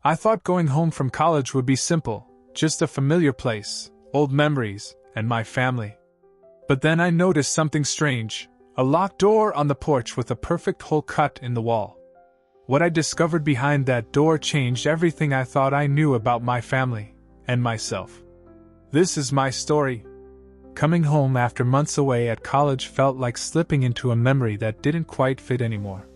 I thought going home from college would be simple, just a familiar place, old memories, and my family. But then I noticed something strange, a locked door on the porch with a perfect hole cut in the wall. What I discovered behind that door changed everything I thought I knew about my family and myself. This is my story. Coming home after months away at college felt like slipping into a memory that didn't quite fit anymore.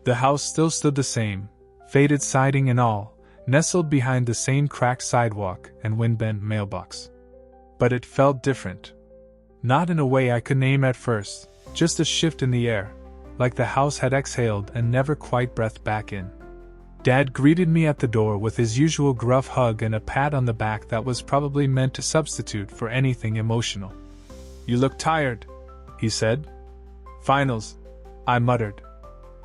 The house still stood the same, faded siding and all, nestled behind the same cracked sidewalk and wind-bent mailbox. But it felt different. Not in a way I could name at first, just a shift in the air, like the house had exhaled and never quite breathed back in. Dad greeted me at the door with his usual gruff hug and a pat on the back that was probably meant to substitute for anything emotional. "You look tired," he said. "Finals," I muttered.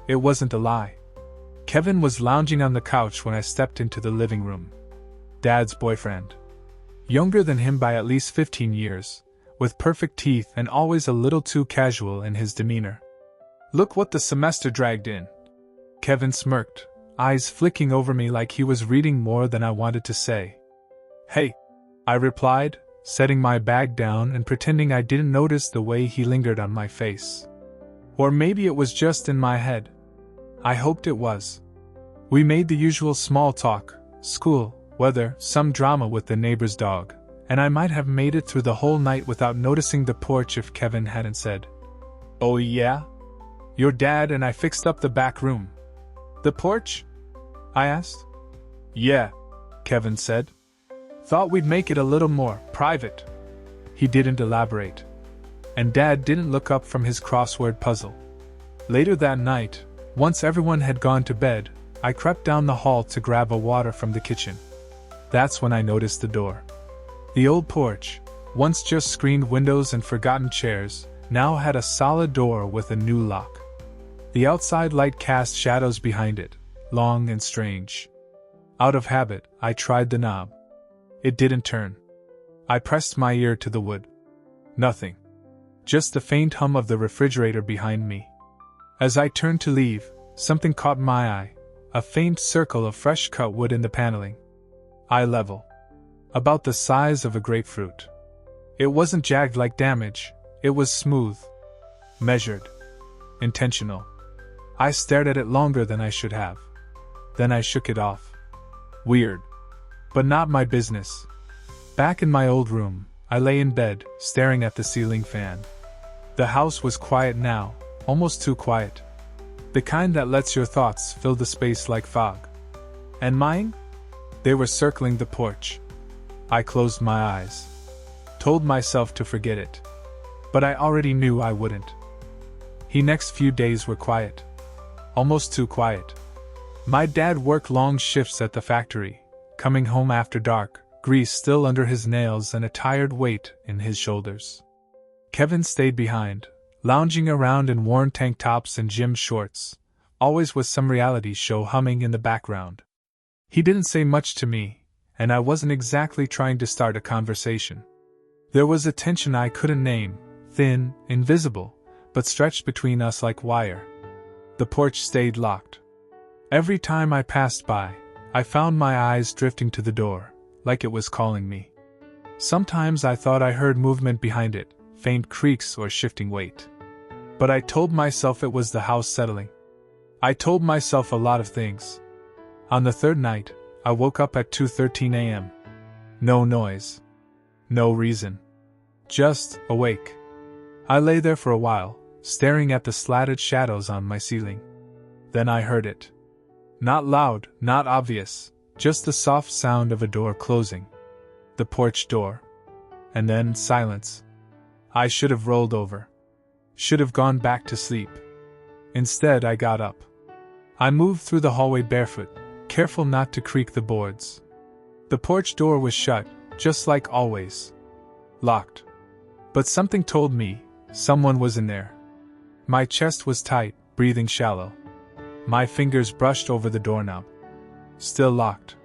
It wasn't a lie. Kevin was lounging on the couch when I stepped into the living room. Dad's boyfriend. Younger than him by at least 15 years, with perfect teeth and always a little too casual in his demeanor. "Look what the semester dragged in." Kevin smirked, eyes flicking over me like he was reading more than I wanted to say. "Hey," I replied, setting my bag down and pretending I didn't notice the way he lingered on my face. Or maybe it was just in my head. I hoped it was. We made the usual small talk, school, weather, some drama with the neighbor's dog, and I might have made it through the whole night without noticing the porch if Kevin hadn't said, "Oh yeah? Your dad and I fixed up the back room." "The porch?" I asked. "Yeah," Kevin said. "Thought we'd make it a little more private." He didn't elaborate. And Dad didn't look up from his crossword puzzle. Later that night, once everyone had gone to bed, I crept down the hall to grab a water from the kitchen. That's when I noticed the door. The old porch, once just screened windows and forgotten chairs, now had a solid door with a new lock. The outside light cast shadows behind it, long and strange. Out of habit, I tried the knob. It didn't turn. I pressed my ear to the wood. Nothing. Just the faint hum of the refrigerator behind me. As I turned to leave, something caught my eye, a faint circle of fresh cut wood in the paneling. Eye level. About the size of a grapefruit. It wasn't jagged like damage, it was smooth. Measured. Intentional. I stared at it longer than I should have. Then I shook it off. Weird. But not my business. Back in my old room, I lay in bed, staring at the ceiling fan. The house was quiet now, almost too quiet. The kind that lets your thoughts fill the space like fog. And mine? They were circling the porch. I closed my eyes. Told myself to forget it. But I already knew I wouldn't. The next few days were quiet. Almost too quiet. My dad worked long shifts at the factory, coming home after dark, grease still under his nails and a tired weight in his shoulders. Kevin stayed behind, lounging around in worn tank tops and gym shorts, always with some reality show humming in the background. He didn't say much to me, and I wasn't exactly trying to start a conversation. There was a tension I couldn't name, thin, invisible, but stretched between us like wire. The porch stayed locked. Every time I passed by, I found my eyes drifting to the door, like it was calling me. Sometimes I thought I heard movement behind it, faint creaks or shifting weight. But I told myself it was the house settling. I told myself a lot of things. On the third night, I woke up at 2:13 a.m. No noise. No reason. Just awake. I lay there for a while, staring at the slatted shadows on my ceiling. Then I heard it. Not loud, not obvious, just the soft sound of a door closing. The porch door. And then silence. I should have rolled over. Should have gone back to sleep. Instead, I got up. I moved through the hallway barefoot, careful not to creak the boards. The porch door was shut, just like always. Locked. But something told me someone was in there. My chest was tight, breathing shallow. My fingers brushed over the doorknob. Still locked.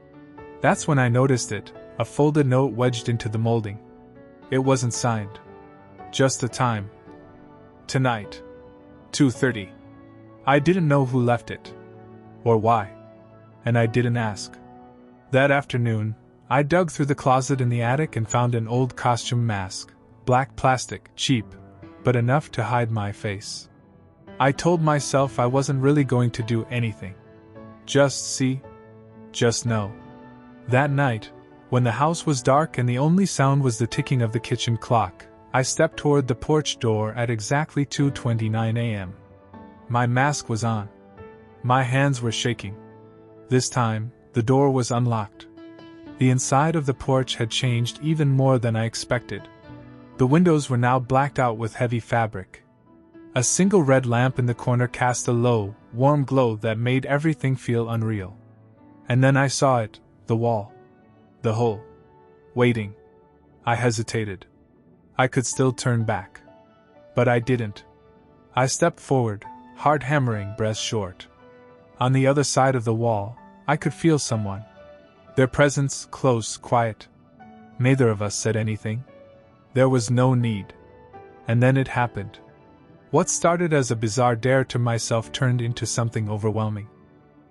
That's when I noticed it, a folded note wedged into the molding. It wasn't signed. Just the time. Tonight. 2:30. I didn't know who left it. Or why. And I didn't ask. That afternoon, I dug through the closet in the attic and found an old costume mask, black plastic, cheap, but enough to hide my face. I told myself I wasn't really going to do anything. Just see, just know. That night, when the house was dark and the only sound was the ticking of the kitchen clock, I stepped toward the porch door at exactly 2:29 a.m. My mask was on. My hands were shaking. This time, the door was unlocked. The inside of the porch had changed even more than I expected. The windows were now blacked out with heavy fabric. A single red lamp in the corner cast a low, warm glow that made everything feel unreal. And then I saw it, the wall. The hole. Waiting. I hesitated. I could still turn back. But I didn't. I stepped forward, heart hammering, breath short. On the other side of the wall, I could feel someone. Their presence, close, quiet. Neither of us said anything. There was no need. And then it happened. What started as a bizarre dare to myself turned into something overwhelming.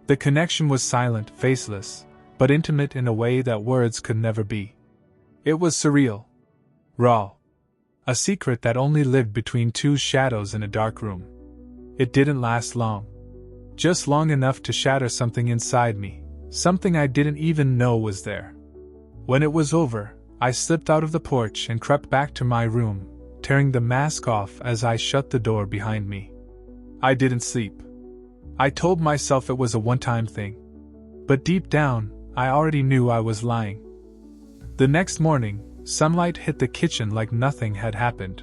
The connection was silent, faceless, but intimate in a way that words could never be. It was surreal. Raw. A secret that only lived between two shadows in a dark room. It didn't last long. Just long enough to shatter something inside me, something I didn't even know was there. When it was over, I slipped out of the porch and crept back to my room, tearing the mask off as I shut the door behind me. I didn't sleep. I told myself it was a one-time thing. But deep down, I already knew I was lying. The next morning, sunlight hit the kitchen like nothing had happened.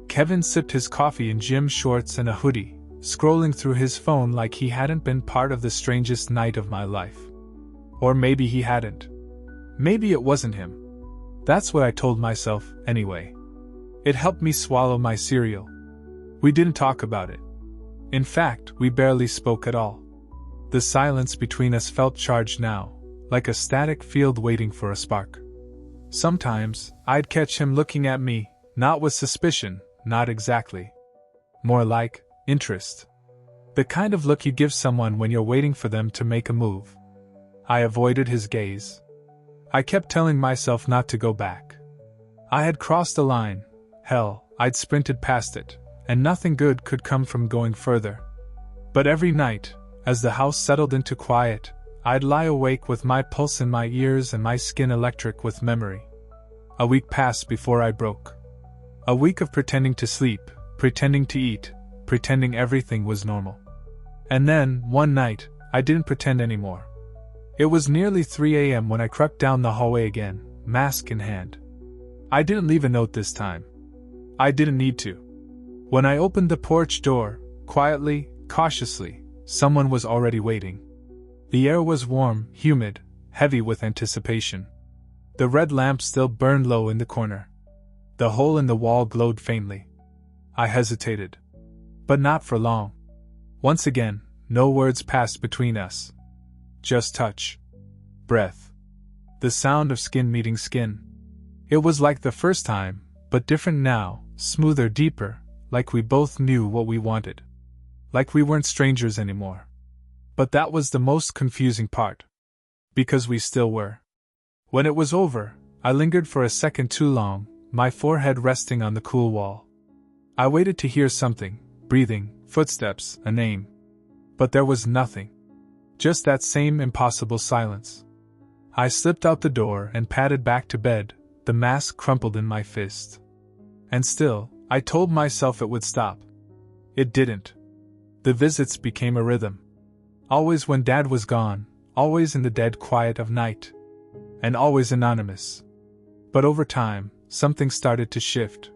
Kevin sipped his coffee in gym shorts and a hoodie, scrolling through his phone like he hadn't been part of the strangest night of my life. Or maybe he hadn't. Maybe it wasn't him. That's what I told myself, anyway. It helped me swallow my cereal. We didn't talk about it. In fact, we barely spoke at all. The silence between us felt charged now, like a static field waiting for a spark. Sometimes, I'd catch him looking at me, not with suspicion, not exactly. More like interest. The kind of look you give someone when you're waiting for them to make a move. I avoided his gaze. I kept telling myself not to go back. I had crossed the line. Hell, I'd sprinted past it, and nothing good could come from going further. But every night, as the house settled into quiet, I'd lie awake with my pulse in my ears and my skin electric with memory. A week passed before I broke. A week of pretending to sleep, pretending to eat, pretending everything was normal. And then, one night, I didn't pretend anymore. It was nearly 3 a.m. when I crept down the hallway again, mask in hand. I didn't leave a note this time. I didn't need to. When I opened the porch door, quietly, cautiously, someone was already waiting. The air was warm, humid, heavy with anticipation. The red lamp still burned low in the corner. The hole in the wall glowed faintly. I hesitated. But not for long. Once again, no words passed between us. Just touch. Breath. The sound of skin meeting skin. It was like the first time, but different now, smoother, deeper, like we both knew what we wanted. Like we weren't strangers anymore. But that was the most confusing part. Because we still were. When it was over, I lingered for a second too long, my forehead resting on the cool wall. I waited to hear something, breathing, footsteps, a name. But there was nothing. Just that same impossible silence. I slipped out the door and padded back to bed, the mask crumpled in my fist. And still, I told myself it would stop. It didn't. The visits became a rhythm. Always when Dad was gone, always in the dead quiet of night. And always anonymous. But over time, something started to shift.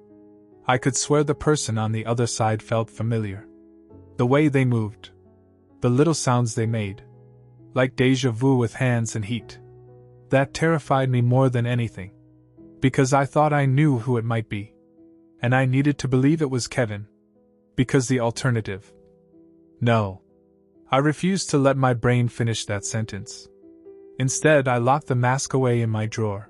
I could swear the person on the other side felt familiar. The way they moved. The little sounds they made. Like déjà vu with hands and heat. That terrified me more than anything. Because I thought I knew who it might be. And I needed to believe it was Kevin. Because the alternative. No. I refused to let my brain finish that sentence. Instead, I locked the mask away in my drawer.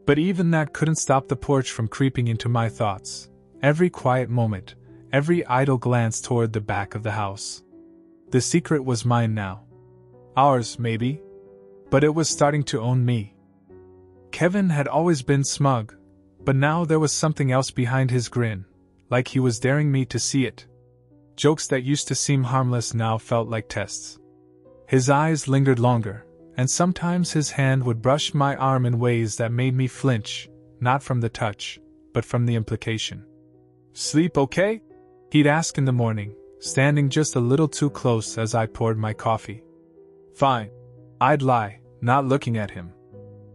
But even that couldn't stop the porch from creeping into my thoughts. Every quiet moment, every idle glance toward the back of the house. The secret was mine now. Ours, maybe. But it was starting to own me. Kevin had always been smug, but now there was something else behind his grin, like he was daring me to see it. Jokes that used to seem harmless now felt like tests. His eyes lingered longer, and sometimes his hand would brush my arm in ways that made me flinch, not from the touch, but from the implication. "Sleep okay?" he'd ask in the morning, standing just a little too close as I poured my coffee. "Fine," I'd lie, not looking at him.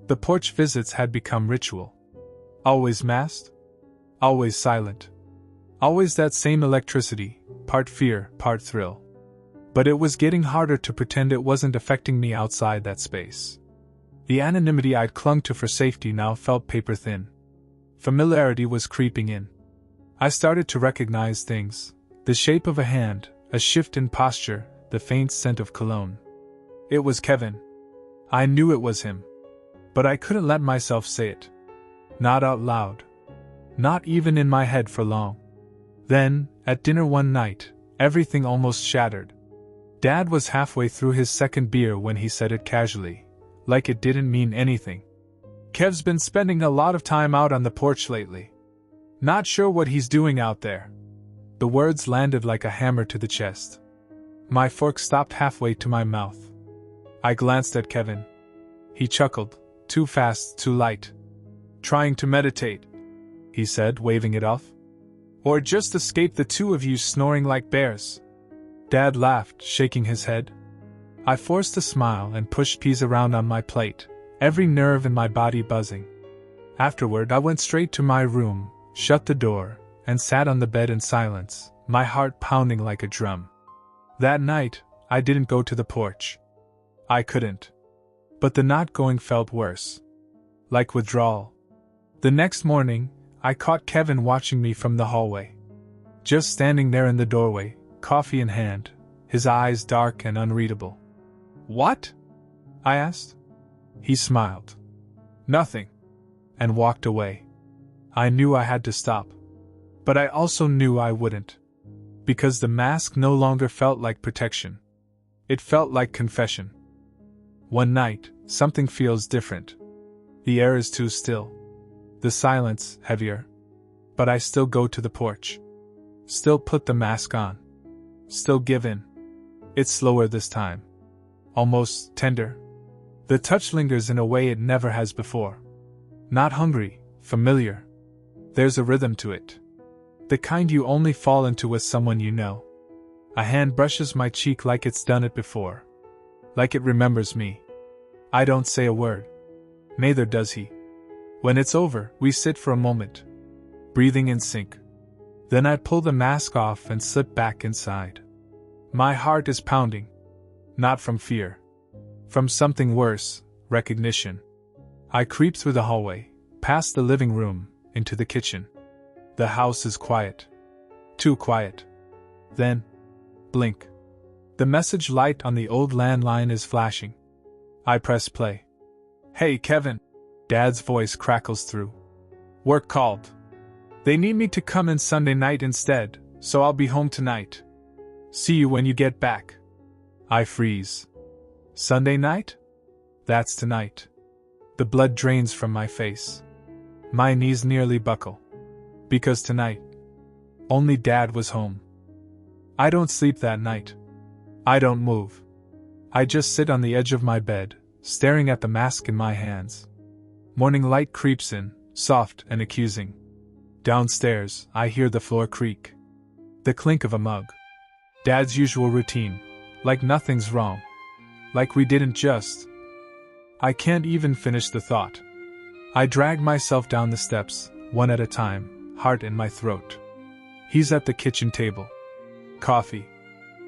The porch visits had become ritual. Always masked, always silent, always that same electricity, part fear, part thrill. But it was getting harder to pretend it wasn't affecting me outside that space. The anonymity I'd clung to for safety now felt paper thin. Familiarity was creeping in. I started to recognize things: the shape of a hand, a shift in posture, the faint scent of cologne. It was Kevin. I knew it was him. But I couldn't let myself say it. Not out loud. Not even in my head for long. Then, at dinner one night, everything almost shattered. Dad was halfway through his second beer when he said it casually, like it didn't mean anything. "Kev's been spending a lot of time out on the porch lately. Not sure what he's doing out there." The words landed like a hammer to the chest. My fork stopped halfway to my mouth. I glanced at Kevin. He chuckled, too fast, too light. "Trying to meditate," he said, waving it off. "Or just escape the two of you snoring like bears." Dad laughed, shaking his head. I forced a smile and pushed peas around on my plate, every nerve in my body buzzing. Afterward, I went straight to my room, shut the door, and sat on the bed in silence, my heart pounding like a drum. That night, I didn't go to the porch. I couldn't. But the not going felt worse. Like withdrawal. The next morning, I caught Kevin watching me from the hallway. Just standing there in the doorway, coffee in hand, his eyes dark and unreadable. "What?" I asked. He smiled. "Nothing," and walked away. I knew I had to stop. But I also knew I wouldn't. Because the mask no longer felt like protection. It felt like confession. One night, something feels different. The air is too still. The silence heavier. But I still go to the porch. Still put the mask on. Still give in. It's slower this time. Almost tender. The touch lingers in a way it never has before. Not hungry, familiar. There's a rhythm to it. The kind you only fall into with someone you know. A hand brushes my cheek like it's done it before. Like it remembers me. I don't say a word. Neither does he. When it's over, we sit for a moment. Breathing in sync. Then I pull the mask off and slip back inside. My heart is pounding. Not from fear. From something worse, recognition. I creep through the hallway, past the living room, into the kitchen. The house is quiet. Too quiet. Then, blink. The message light on the old landline is flashing. I press play. "Hey, Kevin," Dad's voice crackles through. "Work called. They need me to come in Sunday night instead, so I'll be home tonight. See you when you get back." I freeze. Sunday night? That's tonight. The blood drains from my face. My knees nearly buckle. Because tonight, only Dad was home. I don't sleep that night. I don't move. I just sit on the edge of my bed, staring at the mask in my hands. Morning light creeps in, soft and accusing. Downstairs, I hear the floor creak. The clink of a mug. Dad's usual routine. Like nothing's wrong. Like we didn't just. I can't even finish the thought. I drag myself down the steps, one at a time, heart in my throat. He's at the kitchen table. Coffee.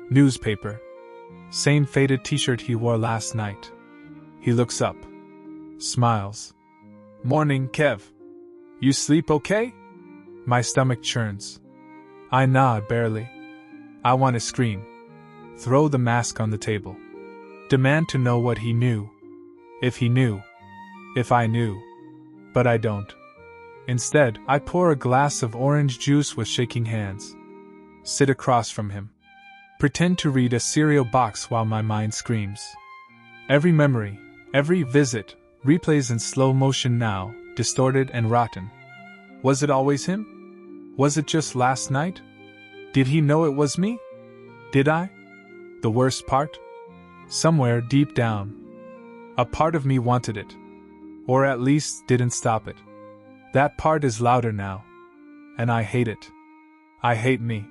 Newspaper. Same faded t-shirt he wore last night. He looks up. Smiles. "Morning, Kev. You sleep okay?" My stomach churns. I nod barely. I want to scream. Throw the mask on the table. Demand to know what he knew. If he knew. If I knew. But I don't. Instead, I pour a glass of orange juice with shaking hands. Sit across from him. Pretend to read a cereal box while my mind screams. Every memory, Every visit replays in slow motion now, distorted and rotten. Was it always him? Was it just last night? Did he know it was me? Did I? The worst part? Somewhere deep down, a part of me wanted it. Or at least didn't stop it. That part is louder now. And I hate it. I hate me.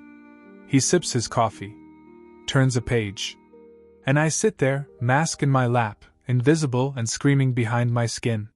He sips his coffee, turns a page. And I sit there, mask in my lap, invisible and screaming behind my skin.